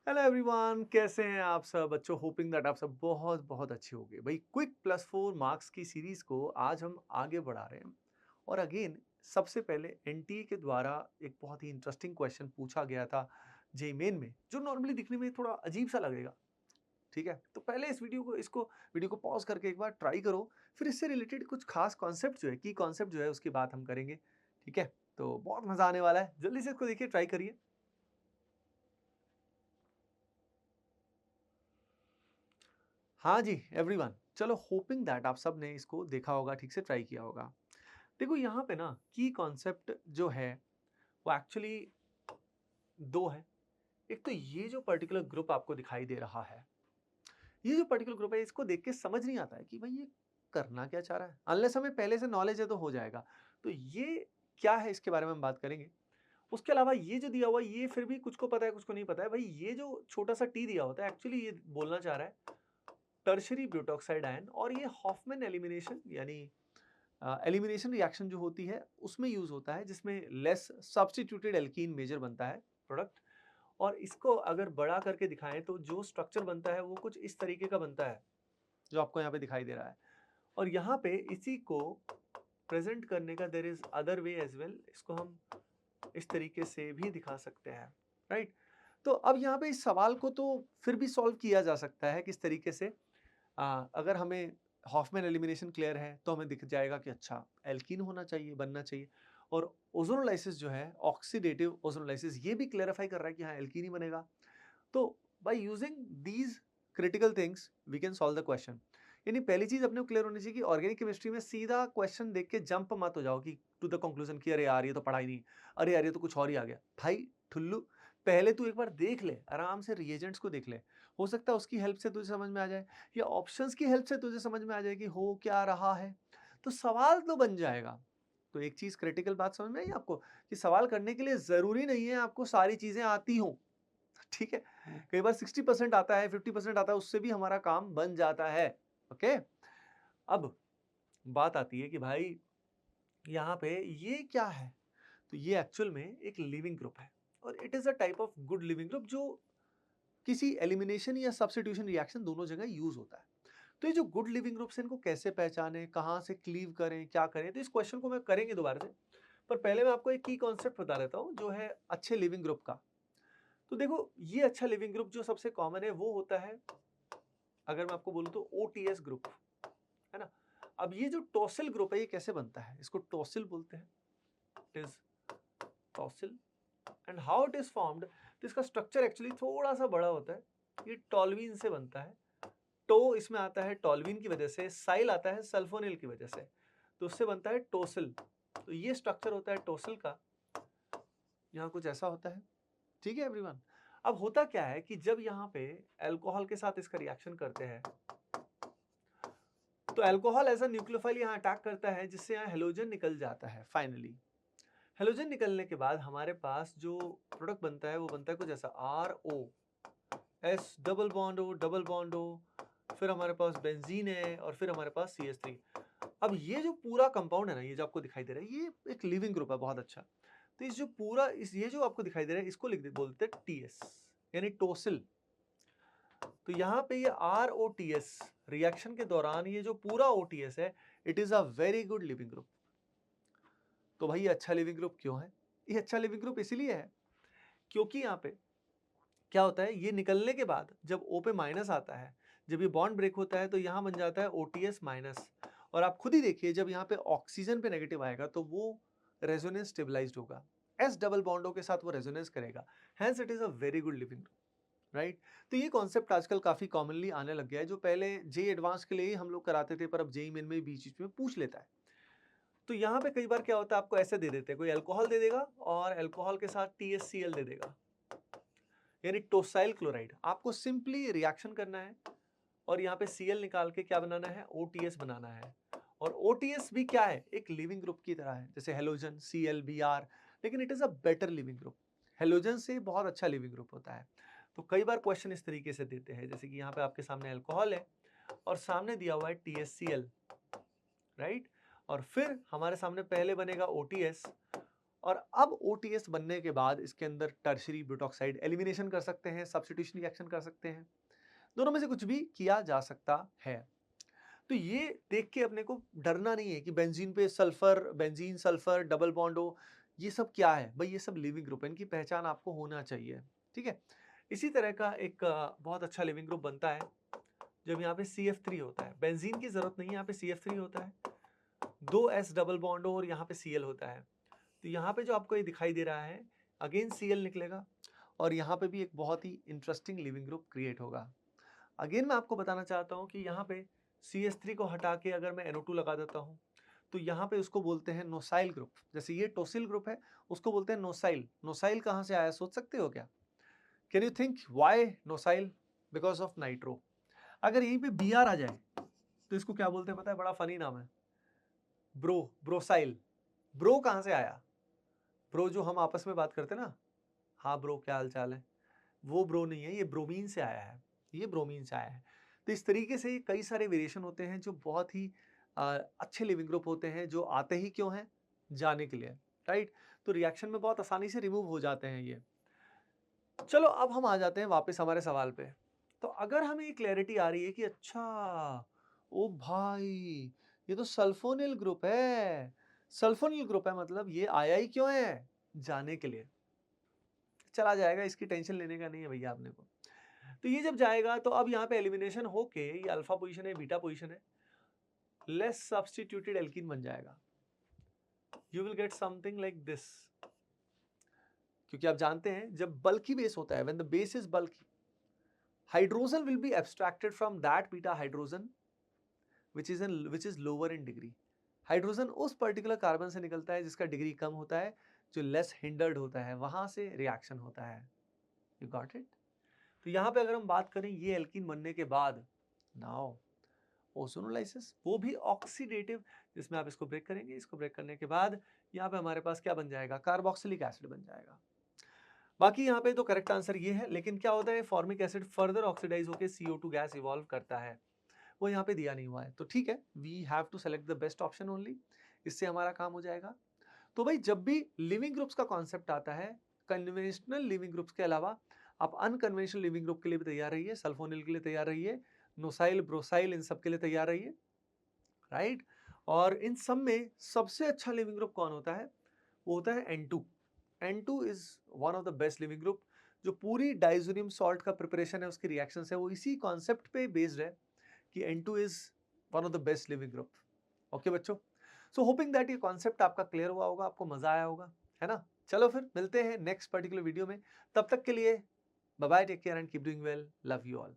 Hello everyone, कैसे हैं आप सब बच्चों। होपिंग दैट आप सब बहुत बहुत अच्छे होंगे। भाई क्विक +4 मार्क्स की सीरीज को आज हम आगे बढ़ा रहे हैं। और अगेन सबसे पहले एनटीए के द्वारा एक बहुत ही इंटरेस्टिंग क्वेश्चन पूछा गया था जेईई मेन में, जो नॉर्मली दिखने में थोड़ा अजीब सा लगेगा। ठीक है, तो पहले इस वीडियो को पॉज करके एक बार ट्राई करो। फिर इससे रिलेटेड कुछ खास कॉन्सेप्ट जो है, की कॉन्सेप्ट जो है, उसकी बात हम करेंगे। ठीक है, तो बहुत मजा आने वाला है। जल्दी से इसको देखिए, ट्राई करिए। हाँ जी एवरीवन, चलो होपिंग दैट आप सब ने इसको देखा होगा, ठीक से ट्राई किया होगा। देखो यहाँ पे ना की कॉन्सेप्ट जो है वो एक्चुअली दो है। एक तो ये जो पर्टिकुलर ग्रुप आपको दिखाई दे रहा है, ये जो पर्टिकुलर ग्रुप है, इसको देख के समझ नहीं आता है कि भाई ये करना क्या चाह रहा है। अनलेस हमें पहले से नॉलेज है तो हो जाएगा। तो ये क्या है, इसके बारे में हम बात करेंगे। उसके अलावा ये जो दिया हुआ है, ये फिर भी कुछ को पता है कुछ को नहीं पता है। भाई ये जो छोटा सा टी दिया होता है, एक्चुअली ये बोलना चाह रहा है टर्शरी ब्यूटॉक्साइड आयन। और ये हॉफमैन एलिमिनेशन यानी एलिमिनेशन रिएक्शन जो होती है उसमें यूज होता है, जिसमें लेस सब्स्टिट्यूटेड एल्कीन मेजर बनता है प्रोडक्ट। और इसको अगर बड़ा करके दिखाएं तो जो स्ट्रक्चर बनता है वो कुछ इस तरीके का बनता है, जो आपको यहाँ पे दिखाई दे रहा है। और यहाँ पे इसी को प्रेजेंट करने का there is other way as well. इसको हम इस तरीके से भी दिखा सकते हैं, राइट। तो अब यहाँ पे इस सवाल को तो फिर भी सॉल्व किया जा सकता है किस तरीके से। अगर हमें हॉफमैन एलिमिनेशन क्लियर है तो हमें दिख जाएगा कि अच्छा एल्कीन होना चाहिए, बनना चाहिए। और ओजोनोलाइसिस जो है, ऑक्सीडेटिव ओजोनोलाइसिस, ये भी क्लेरिफाई कर रहा है कि हाँ एल्कीन ही बनेगा। तो by using these critical things we can solve the question. यानी पहली चीज अपने को क्लियर होनी चाहिए कि ऑर्गेनिक केमिस्ट्री में सीधा क्वेश्चन देख के जंप मत हो जाओ कि टू द कंक्लूजन कि अरे यार ये तो पढ़ा ही नहीं, अरे यार ये तो कुछ और ही आ गया। भाई ठुल्लू, पहले तू एक बार देख ले, आराम से रिएजेंट्स को देख ले। हो सकता है उसकी हेल्प से तुझे समझ में आ जाए, या ऑप्शंस की हेल्प से तुझे समझ में आ जाए कि हो क्या रहा है। तो सवाल तो बन जाएगा। तो एक चीज क्रिटिकल बात समझ में आई आपको, कि सवाल करने के लिए जरूरी नहीं है आपको सारी चीजें आती हो। ठीक है, कई बार 60% आता है, 50% आता है, उससे भी हमारा काम बन जाता है। ओके, अब बात आती है कि भाई यहाँ पे ये क्या है। तो ये एक्चुअल में एक लिविंग ग्रुप है, और it is a type of good leaving group जो किसी एलिमिनेशन या सब्स्टिट्यूशन रिएक्शन दोनों जगह यूज होता है। तो ये जो गुड लिविंग ग्रुप्स हैं, इनको कैसे पहचाने, कहाँ से क्लीव करें, क्या करें, तो इस क्वेश्चन को मैं करेंगे दोबारा से। पर पहले मैं आपको एक की कॉन्सेप्ट बता देता हूँ जो है अच्छे लिविंग ग्रुप का। तो देखो ये अच्छा लिविंग ग्रुप जो सबसे कॉमन है वो होता है, अगर मैं आपको बोलूं तो ओटीएस ग्रुप, है ना। अब ये जो टॉसिल ग्रुप है, ये कैसे बनता है, इसको टॉसिल बोलते हैं। It is tosyl. And how it is formed, तो इसका स्ट्रक्चर एक्चुअली थोड़ा सा बड़ा होता है। ये टॉल्वीन से बनता है। टो इसमें आता है टॉल्वीन की वजह से, साइल आता है सल्फोनिल की वजह से, तो उससे बनता है टोसिल। तो ये स्ट्रक्चर होता है टोसिल का। यहाँ कुछ ऐसा होता है। ठीक है एवरीवन। अब होता क्या है कि जब यहाँ पे अल्कोहल के साथ इसका रिएक्शन करते हैं, तो अल्कोहल एज अ न्यूक्लियोफाइल यहाँ अटैक करता है, जिससे यहाँ हेलोजन निकल जाता है। फाइनली हेलोजन निकलने के बाद हमारे पास जो प्रोडक्ट बनता है वो बनता है कुछ ऐसा, R O S double bond O double bond O, फिर हमारे पास बेंजीन है, और फिर हमारे पास CH3। अब ये जो पूरा कंपाउंड है ना, ये जो आपको दिखाई दे रहा है, ये एक लिविंग ग्रुप है बहुत अच्छा। तो इस जो पूरा ये जो आपको दिखाई दे रहा है, इसको बोलते हैं टीएस, यानी टोसिल। तो यहाँ पे ये ROTS रिएक्शन के दौरान ये जो पूरा OTS है, it is a very good leaving group. तो भाई ये अच्छा लिविंग ग्रुप क्यों है? ये अच्छा लिविंग ग्रुप इसीलिए है क्योंकि यहाँ पे क्या होता है, ये निकलने के बाद जब O पे माइनस आता है, जब ये बॉन्ड ब्रेक होता है, तो यहाँ बन जाता है OTS माइनस। और आप खुद ही देखिए, जब यहाँ पे ऑक्सीजन पे नेगेटिव आएगा तो वो रेजोनेंस स्टेबलाइज्ड होगा, S डबल बॉन्डों के साथ वो रेजोनेंस करेगा। Hence it is a very good leaving group, right. तो ये कॉन्सेप्ट आजकल काफी कॉमनली आने लग गया है, जो पहले जेई एडवांस के लिए ही हम लोग कराते थे, पर अब जेई मेन में बीच बीच में पूछ लेता है। तो यहाँ पे कई बार क्या होता है, आपको ऐसे दे देते हैं, कोई अल्कोहल दे देगा और अल्कोहल के साथ THCl दे देगा, यानी टोसाइल क्लोराइड। आपको सिंपली रिएक्शन करना है और यहाँ पे Cl निकाल के क्या बनाना है, OTS बनाना है। और OTS भी क्या है, एक लिविंग ग्रुप की तरह है, जैसे हेलोजन ClBr, लेकिन it is a better leaving group. Halogen से बहुत अच्छा लिविंग ग्रुप होता है। तो कई बार क्वेश्चन इस तरीके से देते हैं, जैसे कि यहाँ पे आपके सामने अल्कोहल है और सामने दिया हुआ है THCl, राइट। और फिर हमारे सामने पहले बनेगा OTS, और अब ओटीएस बनने के बाद इसके अंदर टर्शरी ब्यूटॉक्साइड एलिमिनेशन कर सकते हैं, सब्स्टिट्यूशन रिएक्शन कर सकते हैं, दोनों में से कुछ भी किया जा सकता है। तो ये देख के अपने को डरना नहीं है कि बेंजीन पे sulphur, benzene sulphur double bond हो, ये सब क्या है भाई, ये सब लिविंग ग्रुप है, इनकी पहचान आपको होना चाहिए, ठीक है। इसी तरह का एक बहुत अच्छा लिविंग ग्रुप बनता है जब यहाँ पे CF3 होता है, बेंजीन की जरूरत नहीं है, यहाँ पे CF3 होता है, 2S डबल बॉन्ड हो और यहाँ पे Cl होता है। तो यहाँ पे जो आपको ये दिखाई दे रहा है, अगेन Cl निकलेगा और यहाँ पे भी एक बहुत ही इंटरेस्टिंग लिविंग ग्रुप क्रिएट होगा। अगेन मैं आपको बताना चाहता हूँ कि यहाँ पे CH3 को हटा के अगर मैं NO2 लगा देता हूँ तो यहाँ पे उसको बोलते हैं नोसाइल ग्रुप। जैसे ये टोसिल ग्रुप है, उसको बोलते हैं नोसाइल। नोसाइल कहाँ से आया सोच सकते हो क्या? Can you think why nosyl? Because of nitro. अगर यहीं पे Br आ जाए तो इसको क्या बोलते हैं पता है? बड़ा फनी नाम है, ब्रो, ब्रोसाइल। ब्रो कहाँ से आया? ब्रो जो हम आपस में बात करते हैं ना, हाँ ब्रो क्या हाल चाल है, वो ब्रो नहीं है, ये ब्रोमीन से आया है, ये ब्रोमीन से आया है। तो इस तरीके से कई सारे वेरिएशन होते हैं जो बहुत ही अच्छे लिविंग ग्रुप होते हैं, जो आते ही क्यों हैं? जाने के लिए, राइट? तो रिएक्शन में बहुत आसानी से रिमूव हो जाते हैं ये। चलो अब हम आ जाते हैं वापस हमारे सवाल पे। तो अगर हमें ये क्लैरिटी आ रही है कि अच्छा, ओ भाई, ये तो सल्फोनिल ग्रुप है। सल्फोनिल ग्रुप है मतलब ये आया ही क्यों है? जाने के लिए। चला जाएगा, इसकी टेंशन लेने का नहीं है भैया आपने को। तो ये जब जाएगा तो अब यहाँ पे एलिमिनेशन होके, ये अल्फा पोजीशन है, बीटा पोजीशन है, लेस सब्स्टिट्यूटेड एल्कीन बन जाएगा। You will get something like this. क्योंकि आप जानते हैं जब बल्की बेस होता है, when the base is bulky, hydrogen will be abstracted from that beta hydrogen which is lower in degree. Hydrogen उस पर्टिकुलर कार्बन से निकलता है जिसका डिग्री कम होता है, जो लेस हिंडर्ड होता है, वहां से रिएक्शन होता है। You got it? तो यहाँ पे अगर हम बात करें ये एल्कीन बनने के बाद, नाउ ओजोनोलाइसिस, वो भी ऑक्सीडेटिव, जिसमें आप इसको ब्रेक करेंगे, इसको ब्रेक करने के बाद यहाँ पे हमारे पास क्या बन जाएगा? कार्बोक्सिलिक एसिड बन जाएगा। बाकी यहाँ पे तो करेक्ट आंसर ये है, लेकिन क्या होता है, फॉर्मिक एसिड फर्दर ऑक्सीडाइज होकर CO2 गैस इवॉल्व करता है, वो यहाँ पे दिया नहीं हुआ है। तो ठीक है, we have to select the best option only, इससे हमारा काम हो जाएगा। तो भाई जब भी लिविंग ग्रुप्स का कॉन्सेप्ट आता है, कन्वेंशनल लिविंग ग्रुप्स के अलावा आप अनकन्वेंशनल लिविंग ग्रुप के लिए भी तैयार रहिए, सल्फोनिल के लिए तैयार रहिए, नोसाइल, ब्रोसाइल, इन सब के लिए तैयार रहिए, राइट? और इन सब में सबसे अच्छा लिविंग ग्रुप कौन होता है? वो होता है N2। N2 is one of the best leaving group. जो पूरी डाइजोनियम सॉल्ट का प्रिपरेशन है, उसकी रिएक्शन है, वो इसी कॉन्सेप्ट पे बेस्ड है कि N2 is one of the best leaving group. Okay बच्चों, सो होपिंग दैट ये कॉन्सेप्ट आपका क्लियर हुआ होगा, आपको मजा आया होगा, है ना? चलो फिर मिलते हैं नेक्स्ट पर्टिकुलर वीडियो में, तब तक के लिए bye bye, take care and keep doing well, love you all.